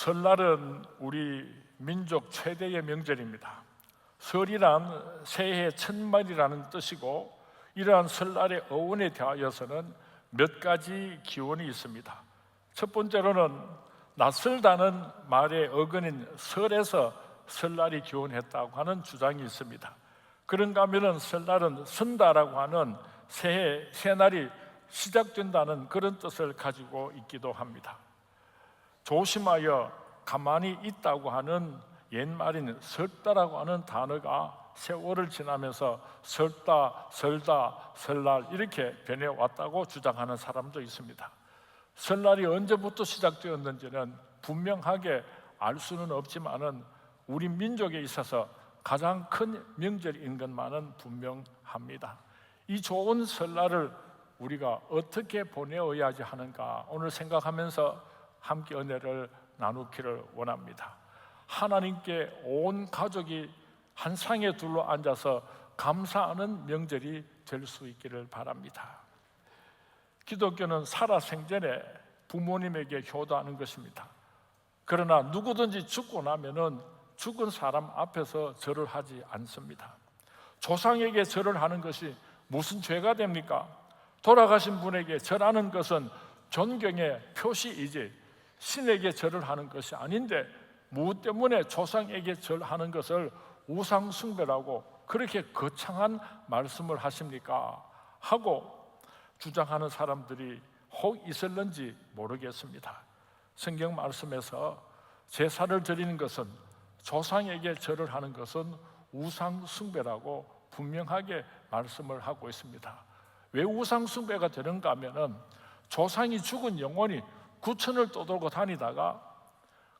설날은 우리 민족 최대의 명절입니다. 설이란 새해 첫말이라는 뜻이고, 이러한 설날의 어원에 대하여서는 몇 가지 기원이 있습니다. 첫 번째로는 낯설다는 말의 어근인 설에서 설날이 기원했다고 하는 주장이 있습니다. 그런가 하면 설날은 선다라고 하는 새날이 시작된다는 그런 뜻을 가지고 있기도 합니다. 조심하여 가만히 있다고 하는 옛말인 설다라고 하는 단어가 세월을 지나면서 설다, 설다, 설날 이렇게 변해왔다고 주장하는 사람도 있습니다. 설날이 언제부터 시작되었는지는 분명하게 알 수는 없지만은 우리 민족에 있어서 가장 큰 명절인 것만은 분명합니다. 이 좋은 설날을 우리가 어떻게 보내어야지 하는가, 오늘 생각하면서 함께 은혜를 나누기를 원합니다. 하나님께 온 가족이 한 상에 둘러앉아서 감사하는 명절이 될 수 있기를 바랍니다. 기독교는 살아생전에 부모님에게 효도하는 것입니다. 그러나 누구든지 죽고 나면은 죽은 사람 앞에서 절을 하지 않습니다. 조상에게 절을 하는 것이 무슨 죄가 됩니까? 돌아가신 분에게 절하는 것은 존경의 표시이지 신에게 절을 하는 것이 아닌데, 무엇 때문에 조상에게 절하는 것을 우상 숭배라고 그렇게 거창한 말씀을 하십니까? 하고 주장하는 사람들이 혹 있을는지 모르겠습니다. 성경 말씀에서 제사를 드리는 것은, 조상에게 절을 하는 것은 우상 숭배라고 분명하게 말씀을 하고 있습니다. 왜 우상 숭배가 되는가 하면은, 조상이 죽은 영혼이 구천을 떠돌고 다니다가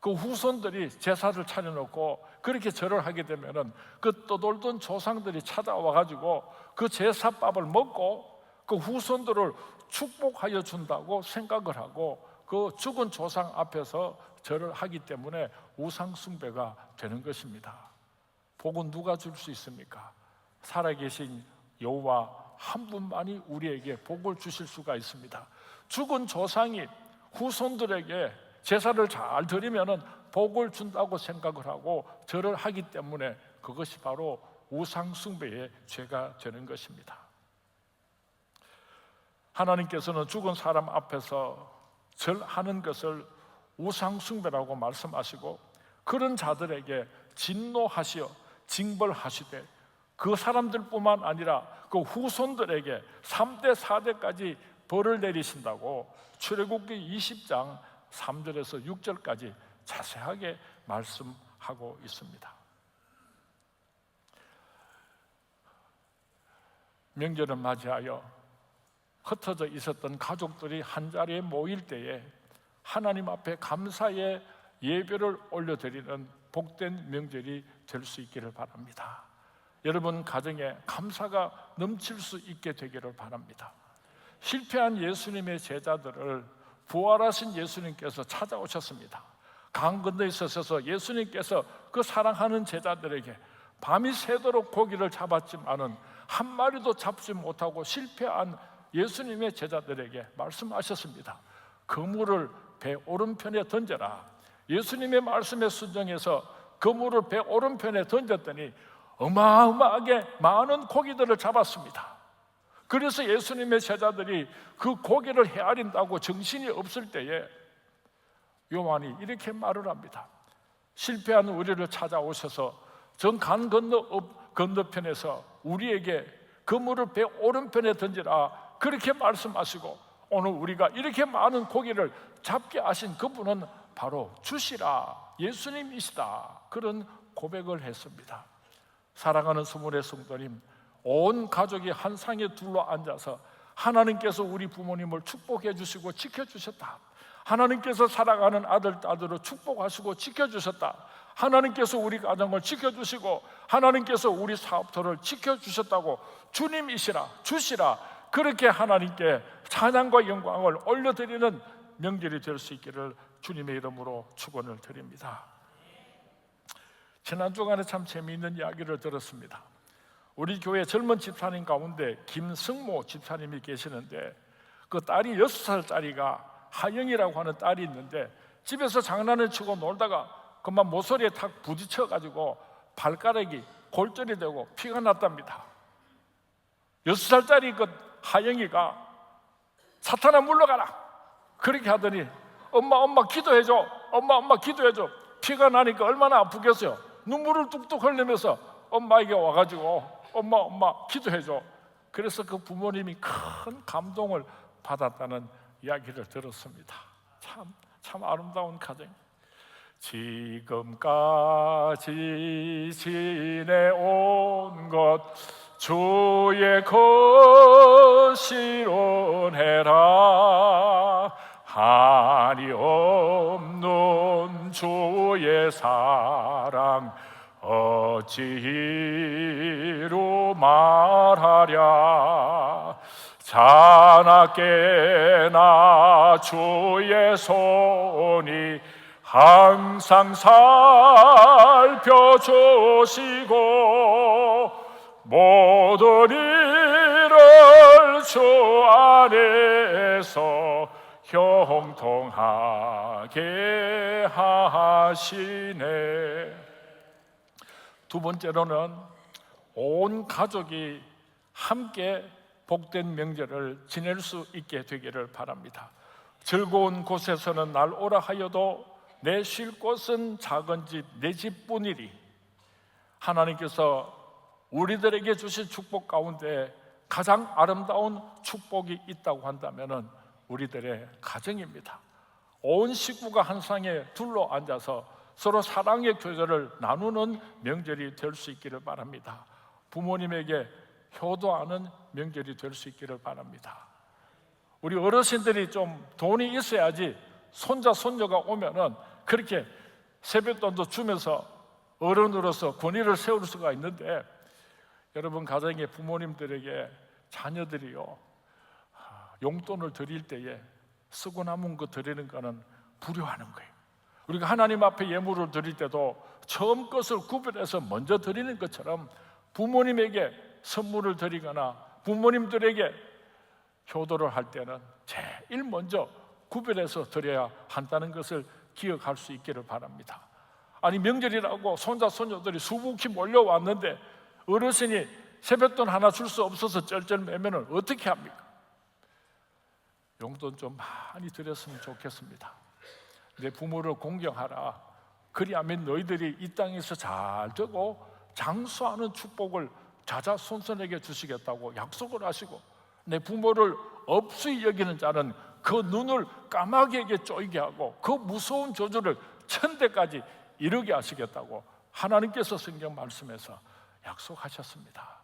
그 후손들이 제사를 차려놓고 그렇게 절을 하게 되면은 그 떠돌던 조상들이 찾아와 가지고 그 제사밥을 먹고 그 후손들을 축복하여 준다고 생각을 하고 그 죽은 조상 앞에서 절을 하기 때문에 우상 숭배가 되는 것입니다. 복은 누가 줄 수 있습니까? 살아계신 여호와 한 분만이 우리에게 복을 주실 수가 있습니다. 죽은 조상이 후손들에게 제사를 잘 드리면은 복을 준다고 생각을 하고 절을 하기 때문에 그것이 바로 우상 숭배의 죄가 되는 것입니다. 하나님께서는 죽은 사람 앞에서 절하는 것을 우상 숭배라고 말씀하시고, 그런 자들에게 진노하시어 징벌하시되 그 사람들뿐만 아니라 그 후손들에게 3대 4대까지 벌을 내리신다고 출애굽기 20장 3절에서 6절까지 자세하게 말씀하고 있습니다. 명절을 맞이하여 흩어져 있었던 가족들이 한자리에 모일 때에 하나님 앞에 감사의 예배를 올려드리는 복된 명절이 될 수 있기를 바랍니다. 여러분 가정에 감사가 넘칠 수 있게 되기를 바랍니다. 실패한 예수님의 제자들을 부활하신 예수님께서 찾아오셨습니다. 강 건너에 서서 예수님께서 그 사랑하는 제자들에게 밤이 새도록 고기를 잡았지만은 한 마리도 잡지 못하고 실패한 예수님의 제자들에게 말씀하셨습니다. 그물을 배 오른편에 던져라. 예수님의 말씀에 순종해서 그물을 배 오른편에 던졌더니 어마어마하게 많은 고기들을 잡았습니다. 그래서 예수님의 제자들이 그 고기를 헤아린다고 정신이 없을 때에 요한이 이렇게 말을 합니다. 실패한 우리를 찾아오셔서 전 강 건너편에서 우리에게 그물을 배 오른편에 던지라 그렇게 말씀하시고, 오늘 우리가 이렇게 많은 고기를 잡게 하신 그분은 바로 주시라 예수님이시다, 그런 고백을 했습니다. 사랑하는 스물의 성도님, 온 가족이 한 상에 둘러앉아서 하나님께서 우리 부모님을 축복해 주시고 지켜주셨다. 하나님께서 사랑하는 아들, 딸들을 축복하시고 지켜주셨다. 하나님께서 우리 가정을 지켜주시고 하나님께서 우리 사업터를 지켜주셨다고 주님이시라, 주시라, 그렇게 하나님께 찬양과 영광을 올려드리는 명절이 될 수 있기를 주님의 이름으로 축원을 드립니다. 지난 주간에 참 재미있는 이야기를 들었습니다. 우리 교회 젊은 집사님 가운데 김승모 집사님이 계시는데, 그 딸이 6살짜리가 하영이라고 하는 딸이 있는데 집에서 장난을 치고 놀다가 그만 모서리에 탁 부딪혀가지고 발가락이 골절이 되고 피가 났답니다. 6살짜리 그 하영이가 사탄아 물러가라 그렇게 하더니 엄마 기도해줘, 엄마 기도해줘. 피가 나니까 얼마나 아프겠어요. 눈물을 뚝뚝 흘리면서 엄마에게 와가지고 엄마 기도해줘. 그래서 그 부모님이 큰 감동을 받았다는 이야기를 들었습니다. 참 아름다운 가정. 지금까지 지내온 것 주의 것이로내라. 한이 없는 주의 사랑 어찌로 말하랴. 자나깨나 주의 손이 항상 살펴주시고 모든 일을 주 안에서 형통하게 하시네. 두 번째로는 온 가족이 함께 복된 명절을 지낼 수 있게 되기를 바랍니다. 즐거운 곳에서는 날 오라 하여도 내 쉴 곳은 작은 집 내 집뿐이리. 하나님께서 우리들에게 주신 축복 가운데 가장 아름다운 축복이 있다고 한다면 우리들의 가정입니다. 온 식구가 한 상에 둘러 앉아서 서로 사랑의 교제를 나누는 명절이 될 수 있기를 바랍니다. 부모님에게 효도하는 명절이 될 수 있기를 바랍니다. 우리 어르신들이 좀 돈이 있어야지 손자 손녀가 오면은 그렇게 세뱃돈도 주면서 어른으로서 권위를 세울 수가 있는데, 여러분 가정의 부모님들에게 자녀들이요 용돈을 드릴 때에 쓰고 남은 거 드리는 거는 불효하는 거예요. 우리가 하나님 앞에 예물을 드릴 때도 처음 것을 구별해서 먼저 드리는 것처럼 부모님에게 선물을 드리거나 부모님들에게 효도를 할 때는 제일 먼저 구별해서 드려야 한다는 것을 기억할 수 있기를 바랍니다. 아니 명절이라고 손자 손녀들이 수북히 몰려왔는데 어르신이 세뱃돈 하나 줄 수 없어서 쩔쩔매면 어떻게 합니까? 용돈 좀 많이 드렸으면 좋겠습니다. 내 부모를 공경하라. 그리하면 너희들이 이 땅에서 잘 되고 장수하는 축복을 자자손손에게 주시겠다고 약속을 하시고, 내 부모를 없이 여기는 자는 그 눈을 까마귀에게 쪼이게 하고 그 무서운 저주를 천대까지 이루게 하시겠다고 하나님께서 성경 말씀에서 약속하셨습니다.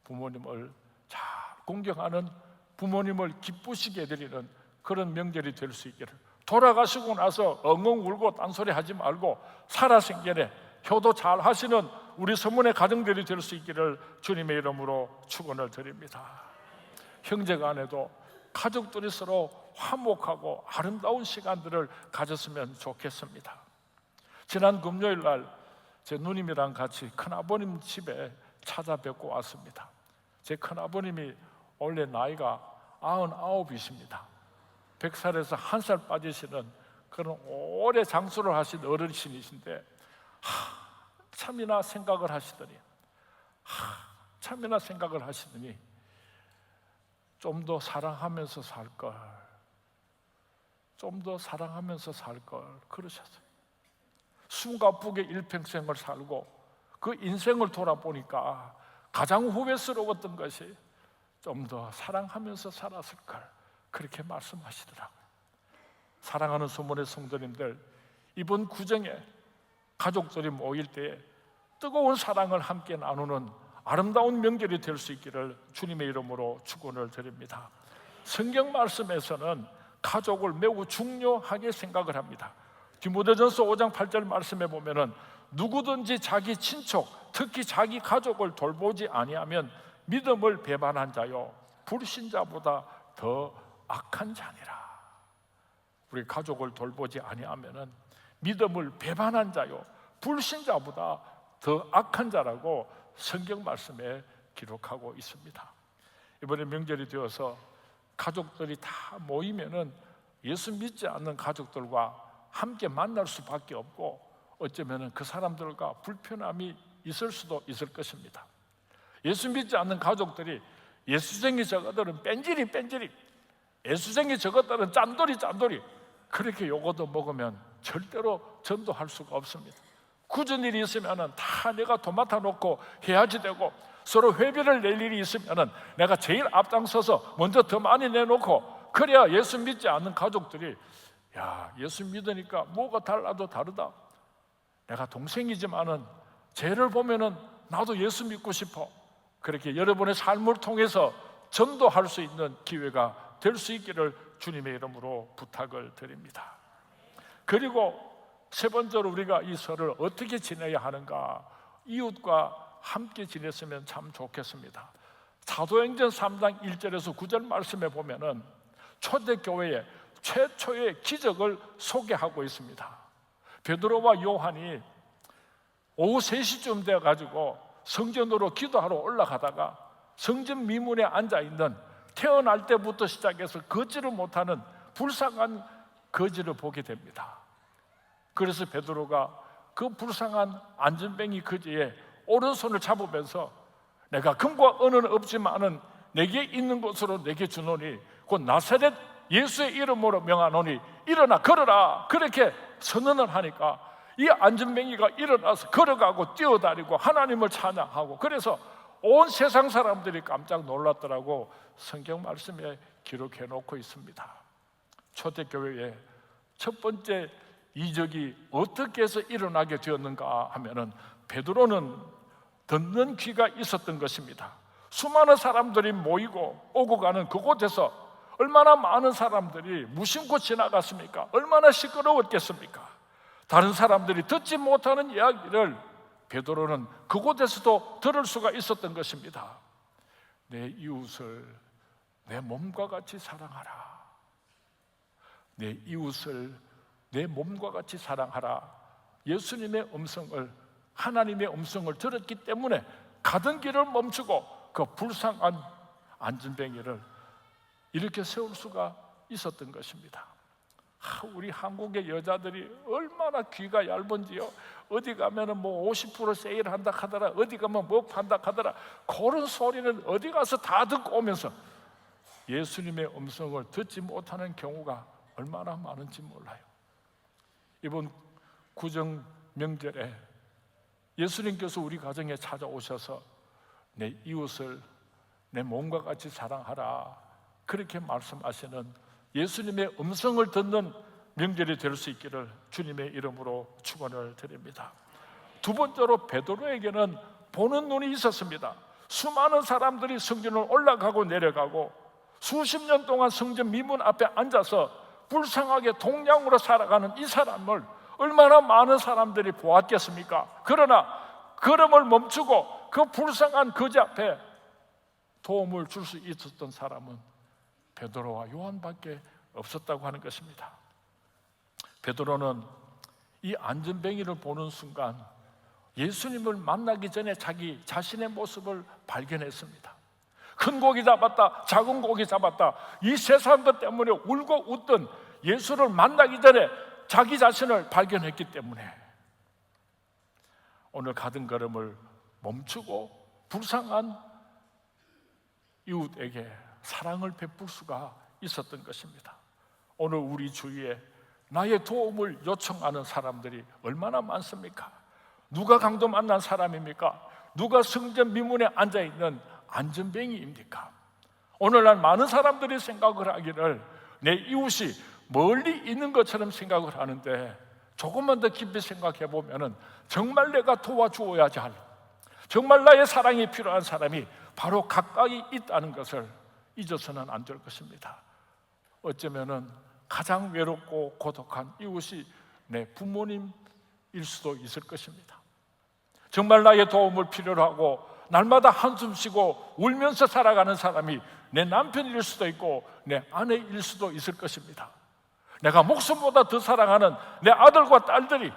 부모님을 잘 공경하는, 부모님을 기쁘시게 해드리는 그런 명절이 될 수 있기를, 돌아가시고 나서 엉엉 울고 딴소리 하지 말고 살아생전에 효도 잘 하시는 우리 서문의 가정들이 될 수 있기를 주님의 이름으로 축원을 드립니다. 형제간에도 가족들이 서로 화목하고 아름다운 시간들을 가졌으면 좋겠습니다. 지난 금요일 날 제 누님이랑 같이 큰아버님 집에 찾아뵙고 왔습니다. 제 큰아버님이 원래 나이가 99이십니다. 100살에서 1살 빠지시는 그런 오래 장수를 하신 어르신이신데 참이나 생각을 하시더니 좀 더 사랑하면서 살 걸, 좀 더 사랑하면서 살 걸 그러셨어요. 숨가쁘게 일평생을 살고 그 인생을 돌아보니까 가장 후회스러웠던 것이 좀 더 사랑하면서 살았을 걸, 그렇게 말씀하시더라고요. 사랑하는 소문의 성도님들, 이번 구정에 가족들이 모일 때 뜨거운 사랑을 함께 나누는 아름다운 명절이 될 수 있기를 주님의 이름으로 축원을 드립니다. 성경 말씀에서는 가족을 매우 중요하게 생각을 합니다. 디모데전서 5장 8절 말씀에 보면은 누구든지 자기 친척, 특히 자기 가족을 돌보지 아니하면 믿음을 배반한 자요 불신자보다 더 악한 자니라. 우리 가족을 돌보지 아니하면은 믿음을 배반한 자요 불신자보다 더 악한 자라고 성경 말씀에 기록하고 있습니다. 이번에 명절이 되어서 가족들이 다 모이면은 예수 믿지 않는 가족들과 함께 만날 수밖에 없고 어쩌면 그 사람들과 불편함이 있을 수도 있을 것입니다. 예수 믿지 않는 가족들이 예수쟁이 저것들은 뺀질이 예수쟁이 저것들은 짠돌이 그렇게 요거도 먹으면 절대로 전도할 수가 없습니다. 굳은 일이 있으면 다 내가 도맡아 놓고 해야지 되고, 서로 회비를 낼 일이 있으면 내가 제일 앞장서서 먼저 더 많이 내놓고, 그래야 예수 믿지 않는 가족들이 야, 예수 믿으니까 뭐가 달라도 다르다, 내가 동생이지만은 쟤를 보면은 나도 예수 믿고 싶어, 그렇게 여러분의 삶을 통해서 전도할 수 있는 기회가 될 수 있기를 주님의 이름으로 부탁을 드립니다. 그리고 세 번째로 우리가 이 설을 어떻게 지내야 하는가, 이웃과 함께 지냈으면 참 좋겠습니다. 사도행전 3장 1절에서 9절 말씀에 보면은 초대교회의 최초의 기적을 소개하고 있습니다. 베드로와 요한이 오후 3시쯤 돼가지고 성전으로 기도하러 올라가다가 성전 미문에 앉아있는 태어날 때부터 시작해서 걷지를 못하는 불쌍한 거지를 보게 됩니다. 그래서 베드로가 그 불쌍한 안전뱅이 거지의 오른손을 잡으면서 내가 금과 은은 없지만은 내게 있는 것으로 내게 주노니 곧 나사렛 예수의 이름으로 명하노니 일어나 걸어라, 그렇게 선언을 하니까 이 안전뱅이가 일어나서 걸어가고 뛰어다니고 하나님을 찬양하고, 그래서 온 세상 사람들이 깜짝 놀랐더라고 성경 말씀에 기록해 놓고 있습니다. 초대교회의 첫 번째 이적이 어떻게 해서 일어나게 되었는가 하면은 베드로는 듣는 귀가 있었던 것입니다. 수많은 사람들이 모이고 오고 가는 그곳에서 얼마나 많은 사람들이 무심코 지나갔습니까? 얼마나 시끄러웠겠습니까? 다른 사람들이 듣지 못하는 이야기를 베드로는 그곳에서도 들을 수가 있었던 것입니다. 내 이웃을 내 몸과 같이 사랑하라. 내 이웃을 내 몸과 같이 사랑하라. 예수님의 음성을, 하나님의 음성을 들었기 때문에 가던 길을 멈추고 그 불쌍한 안전뱅이를 이렇게 세울 수가 있었던 것입니다. 우리 한국의 여자들이 얼마나 귀가 얇은지요. 어디 가면은 뭐 50% 세일한다 하더라, 어디 가면 뭐 판다 하더라, 그런 소리는 어디 가서 다 듣고 오면서 예수님의 음성을 듣지 못하는 경우가 얼마나 많은지 몰라요. 이번 구정 명절에 예수님께서 우리 가정에 찾아오셔서 내 이웃을 내 몸과 같이 사랑하라, 그렇게 말씀하시는 예수님의 음성을 듣는 명절이 될 수 있기를 주님의 이름으로 축원을 드립니다. 두 번째로 베드로에게는 보는 눈이 있었습니다. 수많은 사람들이 성전을 올라가고 내려가고 수십 년 동안 성전 미문 앞에 앉아서 불쌍하게 동양으로 살아가는 이 사람을 얼마나 많은 사람들이 보았겠습니까? 그러나 걸음을 멈추고 그 불쌍한 거지 앞에 도움을 줄 수 있었던 사람은 베드로와 요한밖에 없었다고 하는 것입니다. 베드로는 이 안전뱅이를 보는 순간 예수님을 만나기 전에 자기 자신의 모습을 발견했습니다. 큰 고기 잡았다, 작은 고기 잡았다, 이 세상 것 때문에 울고 웃던 예수를 만나기 전에 자기 자신을 발견했기 때문에 오늘 가던 걸음을 멈추고 불쌍한 이웃에게 사랑을 베풀 수가 있었던 것입니다. 오늘 우리 주위에 나의 도움을 요청하는 사람들이 얼마나 많습니까? 누가 강도 만난 사람입니까? 누가 성전 미문에 앉아있는 안전뱅이입니까? 오늘날 많은 사람들이 생각을 하기를 내 이웃이 멀리 있는 것처럼 생각을 하는데, 조금만 더 깊이 생각해 보면 정말 내가 도와주어야지 할, 정말 나의 사랑이 필요한 사람이 바로 가까이 있다는 것을 잊어서는 안 될 것입니다. 어쩌면 가장 외롭고 고독한 이웃이 내 부모님일 수도 있을 것입니다. 정말 나의 도움을 필요로 하고 날마다 한숨 쉬고 울면서 살아가는 사람이 내 남편일 수도 있고 내 아내일 수도 있을 것입니다. 내가 목숨보다 더 사랑하는 내 아들과 딸들이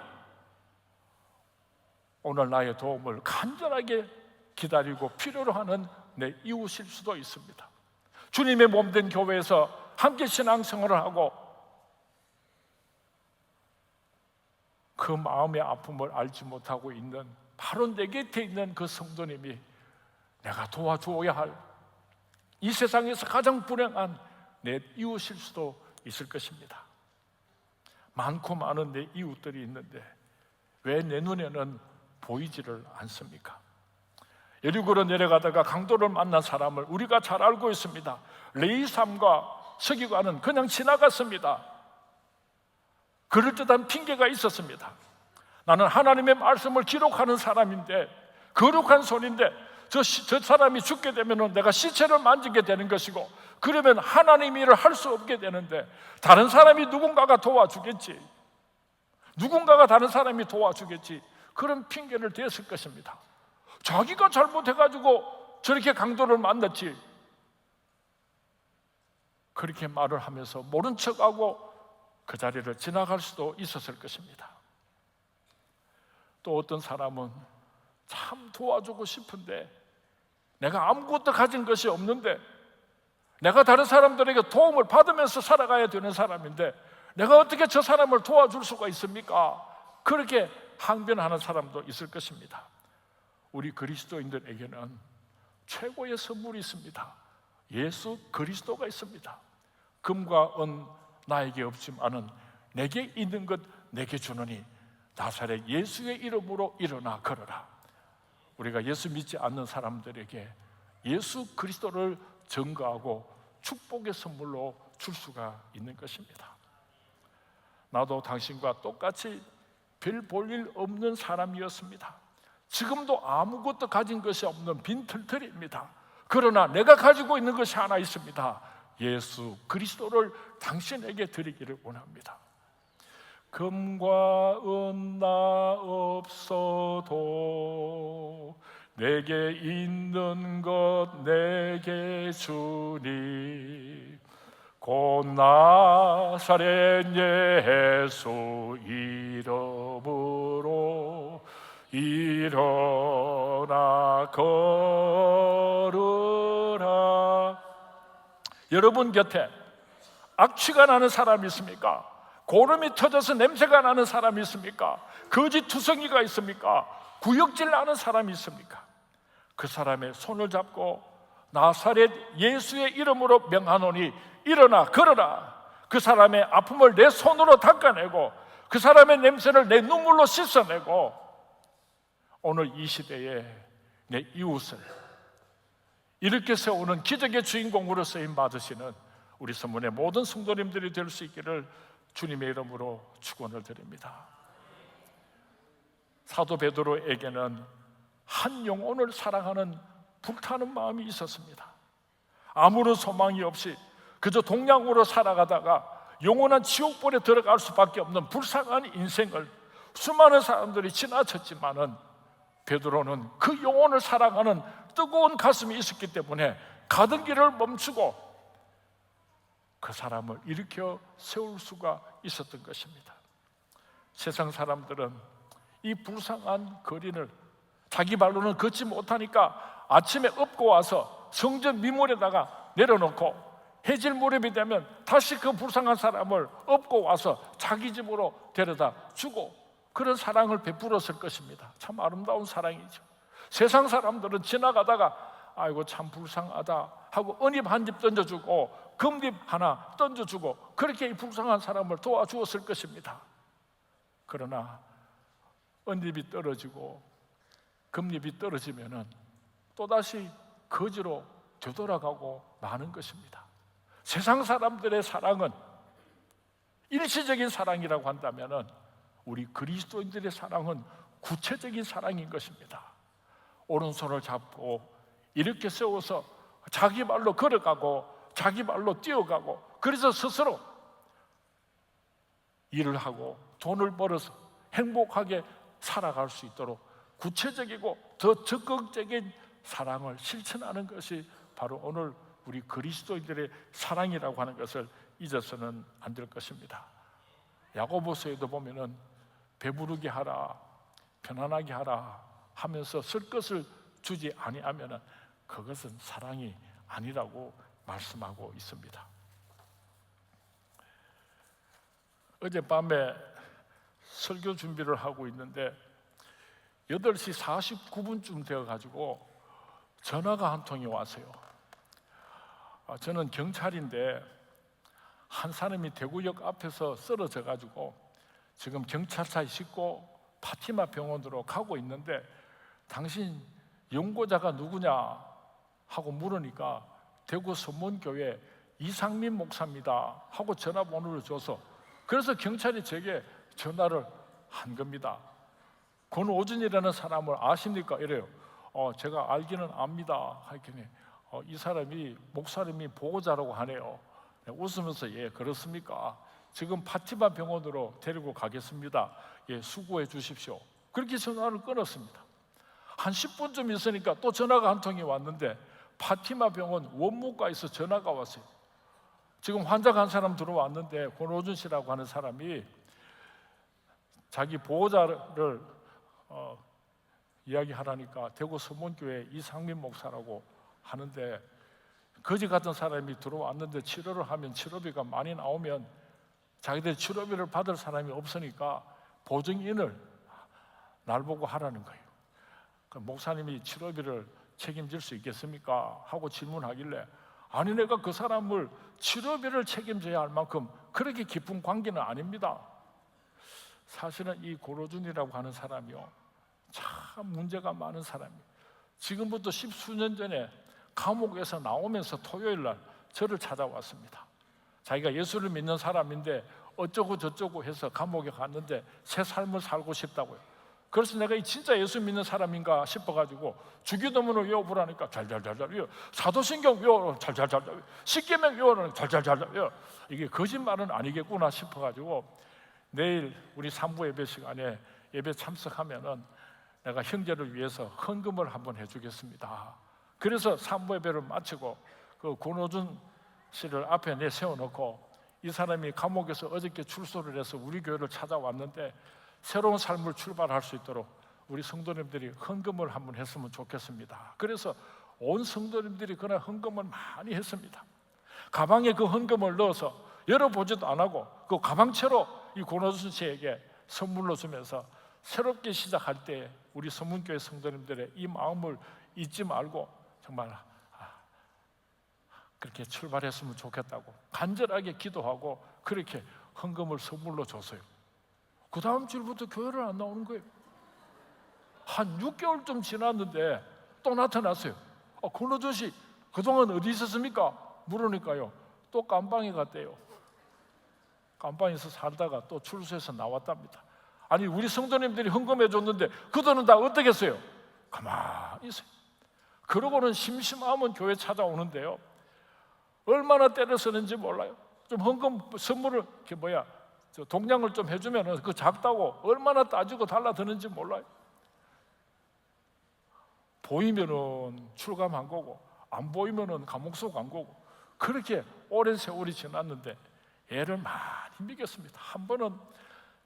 오늘 나의 도움을 간절하게 기다리고 필요로 하는 내 이웃일 수도 있습니다. 주님의 몸된 교회에서 함께 신앙생활을 하고 그 마음의 아픔을 알지 못하고 있는 바로 내 곁에 있는 그 성도님이 내가 도와주어야 할 이 세상에서 가장 불행한 내 이웃일 수도 있을 것입니다. 많고 많은 내 이웃들이 있는데 왜 내 눈에는 보이지를 않습니까? 여리고로 내려가다가 강도를 만난 사람을 우리가 잘 알고 있습니다. 레이삼과 서기관은 그냥 지나갔습니다. 그럴듯한 핑계가 있었습니다. 나는 하나님의 말씀을 기록하는 사람인데, 거룩한 손인데 저 사람이 죽게 되면 내가 시체를 만지게 되는 것이고, 그러면 하나님 일을 할 수 없게 되는데 다른 사람이 누군가가 도와주겠지, 누군가가 다른 사람이 도와주겠지, 그런 핑계를 댔을 것입니다. 자기가 잘못해가지고 저렇게 강도를 만났지, 그렇게 말을 하면서 모른 척하고 그 자리를 지나갈 수도 있었을 것입니다. 또 어떤 사람은 참 도와주고 싶은데 내가 아무것도 가진 것이 없는데, 내가 다른 사람들에게 도움을 받으면서 살아가야 되는 사람인데 내가 어떻게 저 사람을 도와줄 수가 있습니까? 그렇게 항변하는 사람도 있을 것입니다. 우리 그리스도인들에게는 최고의 선물이 있습니다. 예수 그리스도가 있습니다. 금과 은 나에게 없지만은 내게 있는 것 내게 주노니 나사렛 예수의 이름으로 일어나 걸어라. 우리가 예수 믿지 않는 사람들에게 예수 그리스도를 증거하고 축복의 선물로 줄 수가 있는 것입니다. 나도 당신과 똑같이 별 볼 일 없는 사람이었습니다. 지금도 아무것도 가진 것이 없는 빈털터리입니다. 그러나 내가 가지고 있는 것이 하나 있습니다. 예수 그리스도를 당신에게 드리기를 원합니다. 금과 은 나 없어도 내게 있는 것 내게 주니 곧 나사렛 예수 이름으로 일어나 걸으라. 여러분 곁에 악취가 나는 사람이 있습니까? 고름이 터져서 냄새가 나는 사람이 있습니까? 거짓투성이가 있습니까? 구역질 나는 사람이 있습니까? 그 사람의 손을 잡고 나사렛 예수의 이름으로 명하노니 일어나 걸어라. 그 사람의 아픔을 내 손으로 닦아내고 그 사람의 냄새를 내 눈물로 씻어내고 오늘 이 시대에 내 이웃을 이렇게 세우는 기적의 주인공으로 쓰임 받으시는 우리 선문의 모든 성도님들이 될 수 있기를 주님의 이름으로 축원을 드립니다. 사도 베드로에게는 한 영혼을 사랑하는 불타는 마음이 있었습니다. 아무런 소망이 없이 그저 동양으로 살아가다가 영원한 지옥불에 들어갈 수밖에 없는 불쌍한 인생을 수많은 사람들이 지나쳤지만은 베드로는 그 영혼을 사랑하는 뜨거운 가슴이 있었기 때문에 가던 길을 멈추고 그 사람을 일으켜 세울 수가 있었던 것입니다. 세상 사람들은 이 불쌍한 거린을 자기 발로는 걷지 못하니까 아침에 업고 와서 성전 미물에다가 내려놓고 해질 무렵이 되면 다시 그 불쌍한 사람을 업고 와서 자기 집으로 데려다 주고 그런 사랑을 베풀었을 것입니다. 참 아름다운 사랑이죠. 세상 사람들은 지나가다가 아이고 참 불쌍하다 하고 은입 한 집 던져주고 금잎 하나 던져주고 그렇게 이 불쌍한 사람을 도와주었을 것입니다. 그러나 은잎이 떨어지고 금잎이 떨어지면은 또다시 거지로 되돌아가고 마는 것입니다. 세상 사람들의 사랑은 일시적인 사랑이라고 한다면은 우리 그리스도인들의 사랑은 구체적인 사랑인 것입니다. 오른손을 잡고 이렇게 세워서 자기 발로 걸어가고 자기 발로 뛰어가고 그래서 스스로 일을 하고 돈을 벌어서 행복하게 살아갈 수 있도록 구체적이고 더 적극적인 사랑을 실천하는 것이 바로 오늘 우리 그리스도인들의 사랑이라고 하는 것을 잊어서는 안 될 것입니다. 야고보서에도 보면은 배부르게 하라, 편안하게 하라 하면서 쓸 것을 주지 아니하면은 그것은 사랑이 아니라고 말씀하고 있습니다. 어젯밤에 설교 준비를 하고 있는데 8시 49분쯤 되어가지고 전화가 한 통이 왔어요. 저는 경찰인데 한 사람이 대구역 앞에서 쓰러져가지고 지금 경찰차에 싣고 파티마 병원으로 가고 있는데 당신 연고자가 누구냐 하고 물으니까 대구 선문교회 이상민 목사입니다 하고 전화번호를 줘서, 그래서 경찰이 제게 전화를 한 겁니다. 권오준이라는 사람을 아십니까? 이래요. 제가 알기는 압니다. 하더니 이 사람이 목사님이 보호자라고 하네요. 웃으면서 예 그렇습니까? 지금 파티마 병원으로 데리고 가겠습니다. 예 수고해 주십시오. 그렇게 전화를 끊었습니다. 한 10분쯤 있으니까 또 전화가 한 통이 왔는데 파티마 병원 원무과에서 전화가 왔어요. 지금 환자가 한 사람 들어왔는데 권오준 씨라고 하는 사람이 자기 보호자를 이야기하라니까 대구 서문교회 이상민 목사라고 하는데, 거지 같은 사람이 들어왔는데 치료를 하면 치료비가 많이 나오면 자기들 치료비를 받을 사람이 없으니까 보증인을 날 보고 하라는 거예요. 목사님이 치료비를 책임질 수 있겠습니까? 하고 질문하길래 아니 내가 그 사람을 치료비를 책임져야 할 만큼 그렇게 깊은 관계는 아닙니다. 사실은 이 고로준이라고 하는 사람이요 참 문제가 많은 사람이에요. 지금부터 10수년 전에 감옥에서 나오면서 토요일 날 저를 찾아왔습니다. 자기가 예수를 믿는 사람인데 어쩌고 저쩌고 해서 감옥에 갔는데 새 삶을 살고 싶다고요. 그래서 내가 이 진짜 예수 믿는 사람인가 싶어가지고 주기도문을 외워보라니까 잘잘잘잘 외워, 사도신경 외워 잘잘잘 외워, 십계명 외워라니까 잘잘잘 외워. 이게 거짓말은 아니겠구나 싶어가지고 내일 우리 산부 예배 시간에 예배 참석하면은 내가 형제를 위해서 헌금을 한번 해주겠습니다. 그래서 산부 예배를 마치고 그 권오준 씨를 앞에 내세워놓고 이 사람이 감옥에서 어저께 출소를 해서 우리 교회를 찾아왔는데 새로운 삶을 출발할 수 있도록 우리 성도님들이 헌금을 한번 했으면 좋겠습니다. 그래서 온 성도님들이 그날 헌금을 많이 했습니다. 가방에 그 헌금을 넣어서 열어보지도 안 하고 그 가방채로 이 권오준 씨에게 선물로 주면서 새롭게 시작할 때 우리 서문교회 성도님들의 이 마음을 잊지 말고 정말 그렇게 출발했으면 좋겠다고 간절하게 기도하고 그렇게 헌금을 선물로 줬어요. 그 다음 주부터 교회를 안 나오는 거예요. 한 6개월쯤 지났는데 또 나타났어요. 권오준 씨 그동안 어디 있었습니까? 물으니까요 또 깜방에 갔대요. 깜방에서 살다가 또 출소해서 나왔답니다. 아니 우리 성도님들이 헌금해 줬는데 그 돈은 다 어떻게 했어요? 가만히 있어요. 그러고는 심심하면 교회 찾아오는데요 얼마나 때를 쓰는지 몰라요. 좀 헌금 선물을 동량을 좀 해주면 그 작다고 얼마나 따지고 달라드는지 몰라요. 보이면은 출감한 거고 안 보이면은 감옥 속 간 거고 그렇게 오랜 세월이 지났는데 애를 많이 먹였습니다. 한 번은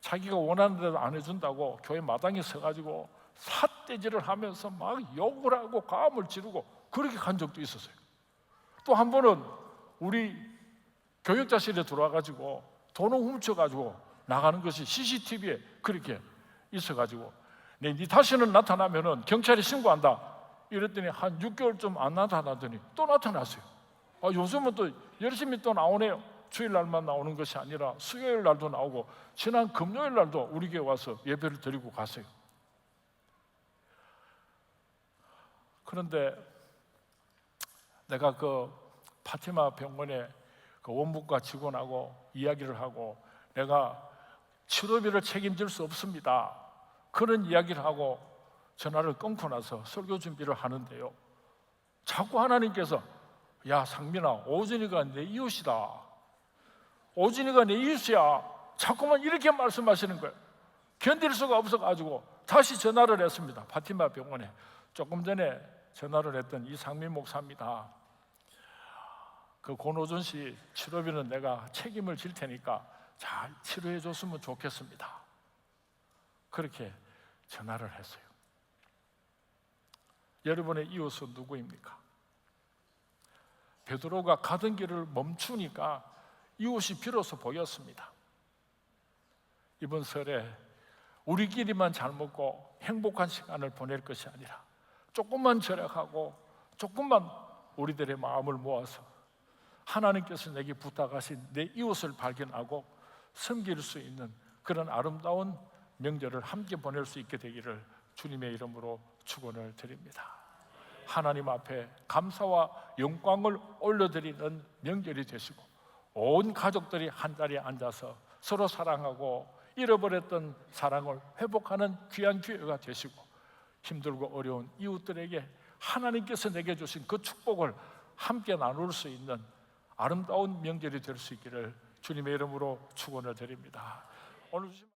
자기가 원하는 대로 안 해준다고 교회 마당에 서가지고 삿대질을 하면서 막 욕을 하고 가음을 지르고 그렇게 간 적도 있었어요. 또 한 번은 우리 교육자실에 들어와가지고 돈을 훔쳐가지고 나가는 것이 CCTV에 그렇게 있어가지고 네 다시는 나타나면은 경찰에 신고한다 이랬더니 한 6개월쯤 안 나타나더니 또 나타났어요. 요즘은 또 열심히 또 나오네요. 주일날만 나오는 것이 아니라 수요일 날도 나오고 지난 금요일 날도 우리 교회 와서 예배를 드리고 갔어요. 그런데 내가 그 파티마 병원에 그 원무과 직원하고 이야기를 하고 내가 치료비를 책임질 수 없습니다 그런 이야기를 하고 전화를 끊고 나서 설교 준비를 하는데요 자꾸 하나님께서 야 상민아 오준이가 내 이웃이다, 오준이가 내 이웃이야 자꾸만 이렇게 말씀하시는 거예요. 견딜 수가 없어가지고 다시 전화를 했습니다. 파티마 병원에 조금 전에 전화를 했던 이상민 목사입니다. 그 권오준 씨 치료비는 내가 책임을 질 테니까 잘 치료해 줬으면 좋겠습니다. 그렇게 전화를 했어요. 여러분의 이웃은 누구입니까? 베드로가 가던 길을 멈추니까 이웃이 비로소 보였습니다. 이번 설에 우리끼리만 잘 먹고 행복한 시간을 보낼 것이 아니라 조금만 절약하고 조금만 우리들의 마음을 모아서 하나님께서 내게 부탁하신 내 이웃을 발견하고 섬길 수 있는 그런 아름다운 명절을 함께 보낼 수 있게 되기를 주님의 이름으로 축원을 드립니다. 하나님 앞에 감사와 영광을 올려드리는 명절이 되시고 온 가족들이 한자리에 앉아서 서로 사랑하고 잃어버렸던 사랑을 회복하는 귀한 기회가 되시고 힘들고 어려운 이웃들에게 하나님께서 내게 주신 그 축복을 함께 나눌 수 있는 아름다운 명절이 될 수 있기를 주님의 이름으로 축원을 드립니다. 오늘 주신